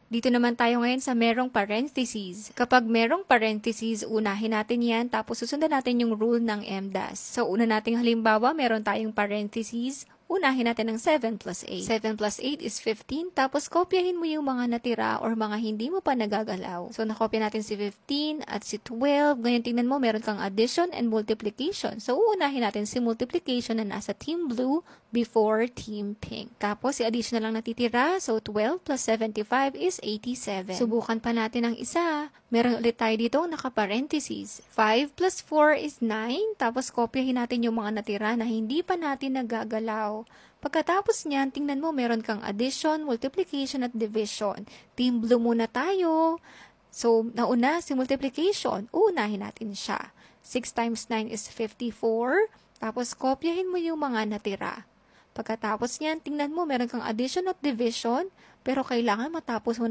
Dito naman tayo ngayon sa merong parentheses. Kapag merong parentheses, unahin natin yan, tapos susundan natin yung rule ng MDAS. So, una nating halimbawa, meron tayong parentheses, unahin natin ng 7 plus 8. 7 plus 8 is 15, tapos kopyahin mo yung mga natira or mga hindi mo pa nagagalaw. So, nakopya natin si 15 at si 12. Ngayon, tingnan mo, meron kang addition and multiplication. So, uunahin natin si multiplication na nasa team blue before team pink. Tapos, si addition na lang natitira. So, 12 plus 75 is 87. Subukan pa natin ang isa. Meron ulit tayo dito naka-parentheses. 5 plus 4 is 9. Tapos, kopyahin natin yung mga natira na hindi pa natin nagagalaw. Pagkatapos niyan, tingnan mo, meron kang addition, multiplication, at division. Team blue muna tayo. So, nauna si multiplication. Uunahin natin siya. 6 times 9 is 54. Tapos, kopyahin mo yung mga natira. Pagkatapos niyan, tingnan mo, meron kang addition at division, pero kailangan matapos mo